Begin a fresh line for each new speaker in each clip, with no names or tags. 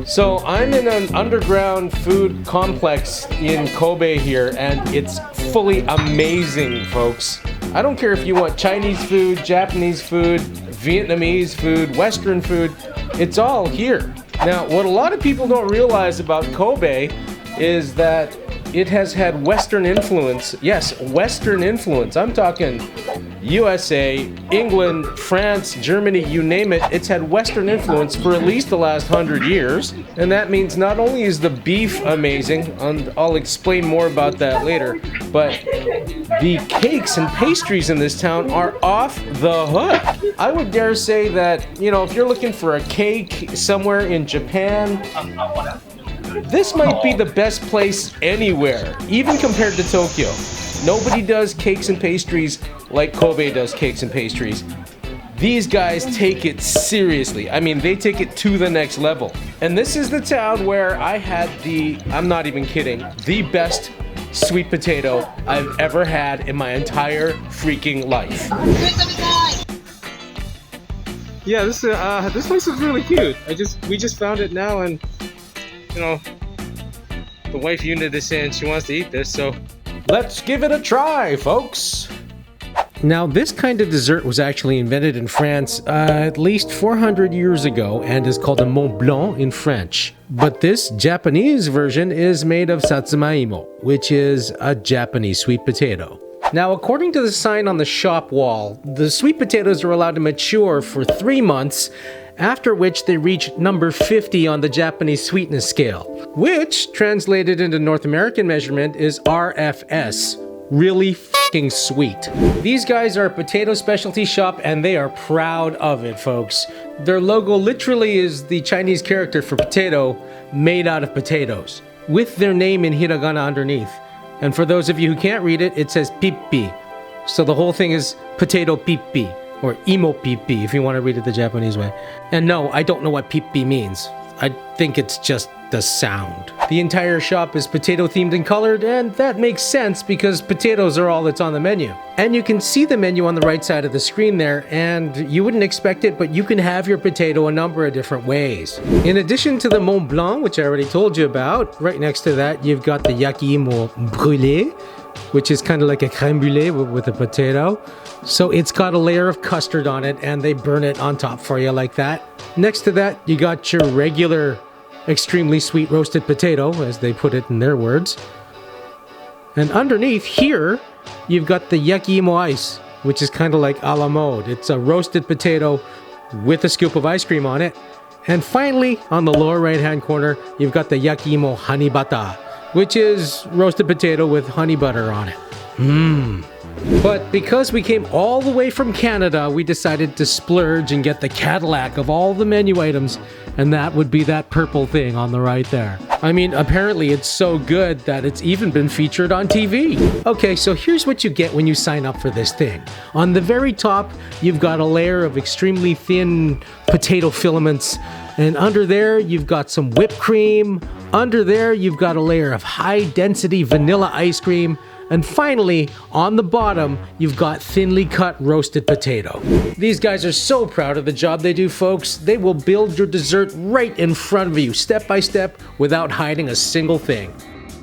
So I'm in an underground food complex in Kobe here, and it's fully amazing, folks. I don't care if you want Chinese food, Japanese food, Vietnamese food, Western food, it's all here. Now, what a lot of people don't realize about Kobe is that it has had Western influence. Yes, Western influence. I'm talking USA, England, France, Germany, you name it. It's had Western influence for at least the last 100 years. And that means not only is the beef amazing, and I'll explain more about that later, but the cakes and pastries in this town are off the hook. I would dare say that, you know, if you're looking for a cake somewhere in Japan, this might be the best place anywhere, even compared to Tokyo. Nobody does cakes and pastries like Kobe does cakes and pastries. These guys take it seriously. I mean, they take it to the next level. And this is the town where I had I'm not even kidding, the best sweet potato I've ever had in my entire freaking life. Yeah, this place is really cute. We just found it now, and you know, the wife unit is saying she wants to eat this, so let's give it a try, folks. Now, this kind of dessert was actually invented in France at least 400 years ago and is called a Mont Blanc in French. But this Japanese version is made of Satsuma, which is a Japanese sweet potato. Now, according to the sign on the shop wall, the sweet potatoes are allowed to mature for 3 months, after which they reach number 50 on the Japanese sweetness scale, which, translated into North American measurement, is RFS. Really fucking sweet. These guys are a potato specialty shop, and they are proud of it, folks. Their logo literally is the Chinese character for potato made out of potatoes, with their name in hiragana underneath. And for those of you who can't read it, it says pippi. So the whole thing is potato pippi, or imo pippi if you want to read it the Japanese way. And no, I don't know what pippi means. I think it's just the sound. The entire shop is potato themed and colored, and that makes sense because potatoes are all that's on the menu. And you can see the menu on the right side of the screen there, and you wouldn't expect it, but you can have your potato a number of different ways. In addition to the Mont Blanc, which I already told you about, right next to that you've got the yakimo brûlée, which is kind of like a crème brûlée with a potato. So it's got a layer of custard on it, and they burn it on top for you like that. Next to that, you got your regular extremely sweet roasted potato, as they put it in their words. And underneath here, you've got the yakimo ice, which is kind of like a la mode. It's a roasted potato with a scoop of ice cream on it. And finally, on the lower right-hand corner, you've got the yakimo honey butter, which is roasted potato with honey butter on it. Mmm. But because we came all the way from Canada, we decided to splurge and get the Cadillac of all the menu items, and that would be that purple thing on the right there. I mean, apparently it's so good that it's even been featured on TV. Okay, so here's what you get when you sign up for this thing. On the very top, you've got a layer of extremely thin potato filaments, and under there, you've got some whipped cream. Under there, you've got a layer of high-density vanilla ice cream. And finally, on the bottom, you've got thinly cut roasted potato. These guys are so proud of the job they do, folks. They will build your dessert right in front of you, step by step, without hiding a single thing.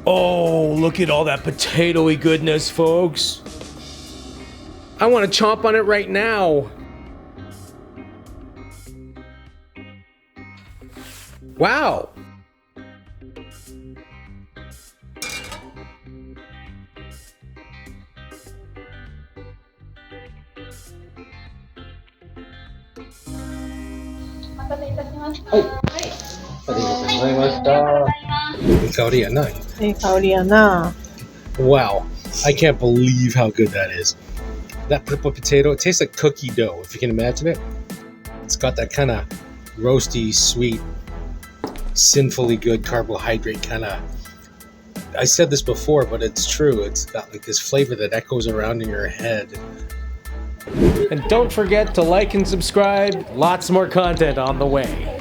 Oh, look at all that potato-y goodness, folks. I want to chomp on it right now. Wow. Wow, I can't believe how good that is. That purple potato, it tastes like cookie dough, if you can imagine it. It's got that kind of roasty, sweet, sinfully good carbohydrate kind of... I said this before, but it's true. It's got like this flavor that echoes around in your head. And don't forget to like and subscribe. Lots more content on the way.